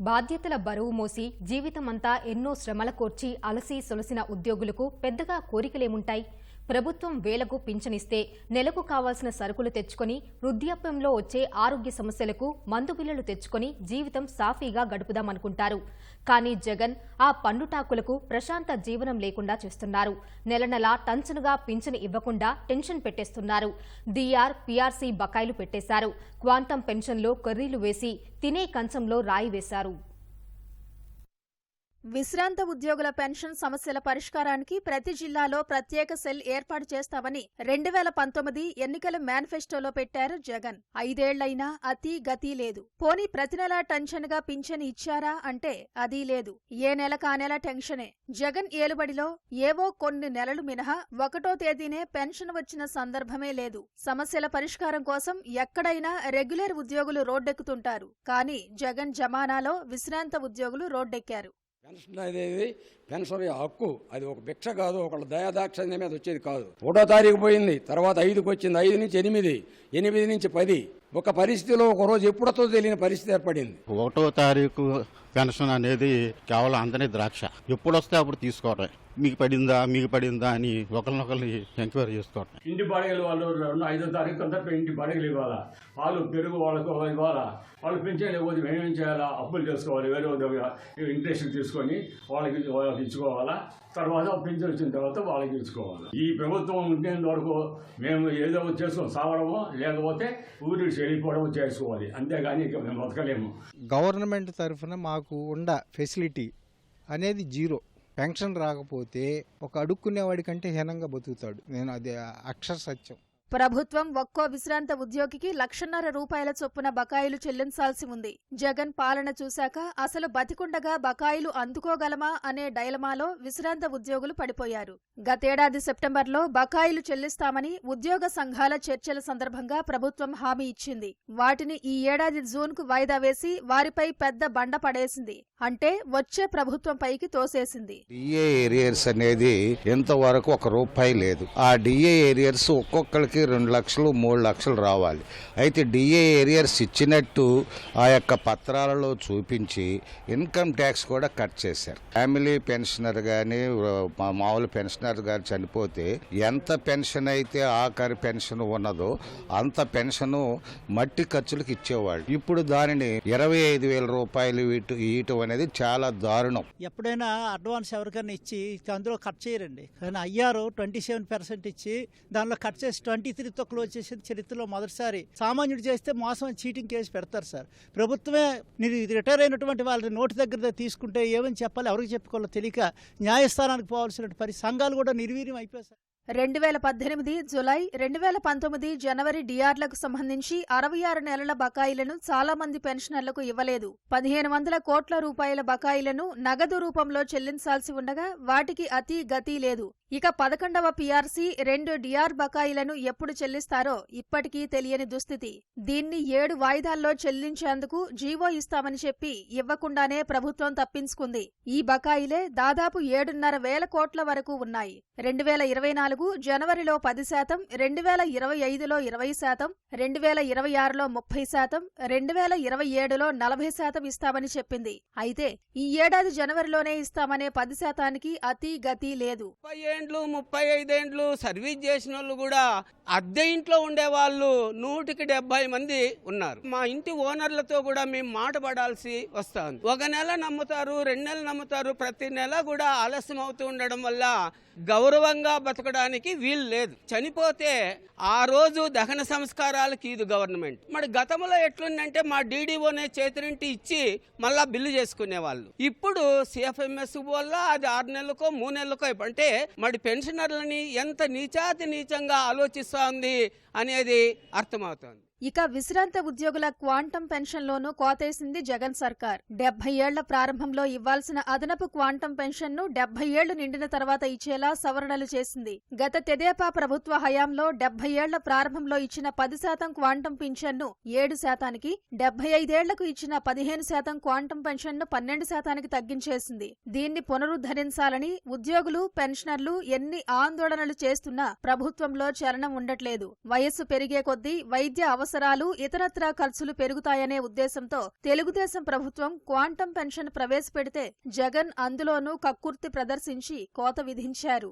బాధ్యతల బరువు మోసి జీవితమంతా ఎన్నో శ్రమల కోర్చి అలసి సొలసిన ఉద్యోగులకు పెద్దగా కోరికలేముంటాయి? ప్రభుత్వం వేలకు పింఛనిస్తే నెలకు కావాల్సిన సరుకులు తెచ్చుకొని వృద్ధాప్యంలో వచ్చే ఆరోగ్య సమస్యలకు మందు బిల్లులు తెచ్చుకొని జీవితం సాఫీగా గడుపుదామనుకుంటారు. కానీ జగన్ ఆ పండుటాకులకు ప్రశాంత జీవనం లేకుండా చేస్తున్నారు. నెల నెలా టంచనుగా పింఛను ఇవ్వకుండా టెన్షన్ పెట్టేస్తున్నారు. డిఆర్, పీఆర్సీ బకాయిలు పెట్టేశారు. క్వాంటం పెన్షన్లో కర్రీలు వేసి తినే కంచంలో రాయి వేశారు. విశ్రాంత ఉద్యోగుల పెన్షన్ సమస్యల పరిష్కారానికి ప్రతి జిల్లాలో ప్రత్యేక సెల్ ఏర్పాటు చేస్తామని 2019 ఎన్నికల మేనిఫెస్టోలో పెట్టారు జగన్. 5 ఏళ్లైనా అతి గతి లేదు. పోనీ ప్రతి నెలా టెన్షన్గా పింఛన్ ఇచ్చారా అంటే అదీ లేదు. ఏ నెలకా నెల టెన్షనే. జగన్ ఏలుబడిలో ఏవో కొన్ని నెలలు మినహా 1వ తేదీనే పెన్షన్ వచ్చిన సందర్భమే లేదు. సమస్యల పరిష్కారం కోసం ఎక్కడైనా రెగ్యులర్ ఉద్యోగులు రోడ్డెక్కుతుంటారు. కానీ జగన్ జమానాలో విశ్రాంత ఉద్యోగులు రోడ్డెక్కారు. పెన్షన్ అనేది పెన్షన్ హక్కు. అది ఒక భిక్ష కాదు, ఒకళ్ళ దయాదాక్షిణ్యం మీద వచ్చేది కాదు. 1వ తారీఖు పోయింది, తర్వాత 5కు వచ్చింది, 5 నుంచి 8, 8 నుంచి 10. ఒక పరిస్థితిలో ఒక రోజు ఎప్పుడతో తెలియని పరిస్థితి ఏర్పడింది. 1వ తారీఖు పెన్షన్ అనేది కేవలం అందరి ద్రాక్ష. ఎప్పుడు వస్తే అప్పుడు తీసుకోవటం. మీకు పడిందా అని ఒకరినొకరిని ఎంక్వైరీ చేసుకోవటం. ఇంటి బాడిగలు వాళ్ళు 5వ తారీఖు అంతా ఇంటి బాడిగలు ఇవ్వాలా, పాలు పెరుగు వాళ్ళకు ఇవ్వాలా, వాళ్ళు పెన్షన్ లేకపోతే మేమేం చేయాలా? అప్పులు చేసుకోవాలి, వేరే ఇంట్రెస్ట్ తీసుకొని వాళ్ళకి ఇచ్చుకోవాలా. తర్వాత పెన్షన్ వచ్చిన తర్వాత వాళ్ళకి ఇచ్చుకోవాలి. ఈ ప్రభుత్వం ఉండేంత వరకు మేము ఏదో చేసుకొని సావడమో లేకపోతే ఊరికి వెళ్ళిపోవడమో చేసుకోవాలి. అంతేగాని ఇక మేము బతకలేము. గవర్నమెంట్ తరఫున మాకు ఉండ ఫెసిలిటీ అనేది జీరో. పెన్షన్ రాకపోతే ఒక అడుక్కునేవాడి కంటే హీనంగా బతుకుతాడు. నేను అది అక్షర సత్యం. ప్రభుత్వం ఒక్కో విశ్రాంత ఉద్యోగికి ₹1,50,000 చొప్పున బకాయిలు చెల్లించాల్సి ఉంది. జగన్ పాలన చూశాక అసలు బతికుండగా బకాయిలు అందుకోగలమా అనే డైలమాలో విశ్రాంత ఉద్యోగులు పడిపోయారు. గతేడాది సెప్టెంబర్లో బకాయిలు చెల్లిస్తామని ఉద్యోగ సంఘాల చర్చల సందర్భంగా ప్రభుత్వం హామీ ఇచ్చింది. వాటిని ఈ ఏడాది జూన్కు వాయిదా వేసి వారిపై పెద్ద బండ పడేసింది. అంటే వచ్చే ప్రభుత్వం పైకి తోసేసింది. డిఏ ఏరియర్స్ అనేది ఎంతవరకు ₹1 లేదు. ఆ డిఏ ఏరియర్స్ ఒక్కొక్కరికి 2 లక్షలు 3 లక్షలు రావాలి. అయితే డిఏ ఏరియర్స్ ఇచ్చినట్టు ఆ యొక్క పత్రాలలో చూపించి ఇన్కమ్ ట్యాక్స్ కూడా కట్ చేశారు. ఫ్యామిలీ పెన్షనర్ కానీ మామూలు పెన్షనర్ గారు చనిపోతే ఎంత పెన్షన్ అయితే ఆఖరి పెన్షన్ ఉన్నదో అంత పెన్షన్ మట్టి ఖర్చులకు ఇచ్చేవాళ్ళు. ఇప్పుడు దానిని ₹25,000 ఇవ్వటం అనేది చాలా దారుణం. ఎప్పుడైనా అడ్వాన్స్ ఎవరికైనా ఇచ్చి అందులో కట్ చేయరండి. కానీ అయ్యారు 27% ఇచ్చి దానిలో కట్ చేసి 23తో క్లోజ్ చేసిన చరిత్రలో మొదటిసారి. సామాన్యుడు చేస్తే మోసం చీటింగ్ కేసు పెడతారు సార్. ప్రభుత్వమే రిటైర్ అయినటువంటి వాళ్ళ నోటి దగ్గర తీసుకుంటే ఏమని చెప్పాలి, ఎవరికి చెప్పుకోవాలో తెలియక న్యాయస్థానానికి పోవాల్సిన సంఘాలు కూడా నిర్వీర్యం అయిపోయాయి సార్. 2018 జులై, 2019 జనవరి డిఆర్లకు సంబంధించి 66 నెలల బకాయిలను చాలా మంది పెన్షనర్లకు ఇవ్వలేదు. 1,500 కోట్ల రూపాయల బకాయిలను నగదు రూపంలో చెల్లించాల్సి ఉండగా వాటికి అతి గతి లేదు. ఇక 11వ పీఆర్సీ 2 డిఆర్ బకాయిలను ఎప్పుడు చెల్లిస్తారో ఇప్పటికీ తెలియని దుస్థితి. దీన్ని 7 వాయిదాల్లో చెల్లించేందుకు జీవో ఇస్తామని చెప్పి ఇవ్వకుండానే ప్రభుత్వం తప్పించుకుంది. ఈ బకాయిలే దాదాపు 7,500 కోట్ల వరకు ఉన్నాయి. 2024 జనవరిలో 10%, 2025లో 20%, 2026లో 30%, 2027లో 40% ఇస్తామని చెప్పింది. అయితే ఈ ఏడాది జనవరిలోనే ఇస్తామనే 10%కి అతి గతి లేదు. 35 ఏండ్లు సర్వీస్ చేసిన వాళ్ళు కూడా అద్దె ఇంట్లో ఉండేవాళ్ళు 170 మంది ఉన్నారు. మా ఇంటి ఓనర్లతో కూడా మేము మాట పడాల్సి వస్తుంది. 1 నెల నమ్ముతారు, 2 నెలలు నమ్ముతారు. ప్రతి నెల కూడా ఆలస్యం అవుతూ ఉండడం వల్ల గౌరవంగా బతకడానికి వీలు లేదు. చనిపోతే ఆ రోజు దహన సంస్కారాలకి ఇది గవర్నమెంట్. మరి గతంలో ఎట్లుందంటే మా డీడీఓనే చేతినింటి ఇచ్చి మళ్ళా బిల్లు చేసుకునేవాళ్ళు. ఇప్పుడు సిఎఫ్ఎంఎస్ వల్ల అది 6 నెలలకో 3 నెలలకో. అంటే మరి పెన్షనర్లని ఎంత నీచాతి నీచంగా ఆలోచిస్తోంది అనేది అర్థమవుతోంది. ఇక విశ్రాంత ఉద్యోగుల క్వాంటం పెన్షన్లోనూ కోతేసింది జగన్ సర్కార్. 70 ఏళ్ల ప్రారంభంలో ఇవ్వాల్సిన అదనపు క్వాంటం పెన్షన్ను 70 ఏళ్లు నిండిన తర్వాత ఇచ్చేలా సవరణలు చేసింది. గత తెదేపా ప్రభుత్వ హయాంలో 70 ఏళ్ల ప్రారంభంలో ఇచ్చిన 10% క్వాంటం పెన్షన్ను 7%కి, 75 ఏళ్లకు ఇచ్చిన 15% క్వాంటం పెన్షన్ను 12%కి తగ్గించేసింది. దీన్ని పునరుద్ధరించాలని ఉద్యోగులు, పెన్షనర్లు ఎన్ని ఆందోళనలు చేస్తున్నా ప్రభుత్వంలో చలనం ఉండట్లేదు. వయస్సు పెరిగే కొద్దీ వైద్య అవసరాలు, ఇతరత్రా ఖర్చులు పెరుగుతాయనే ఉద్దేశంతో తెలుగుదేశం ప్రభుత్వం క్వాంటం పెన్షన్ ప్రవేశపెడితే జగన్ అందులోనూ కక్కుర్తి ప్రదర్శించి కోత విధించారు.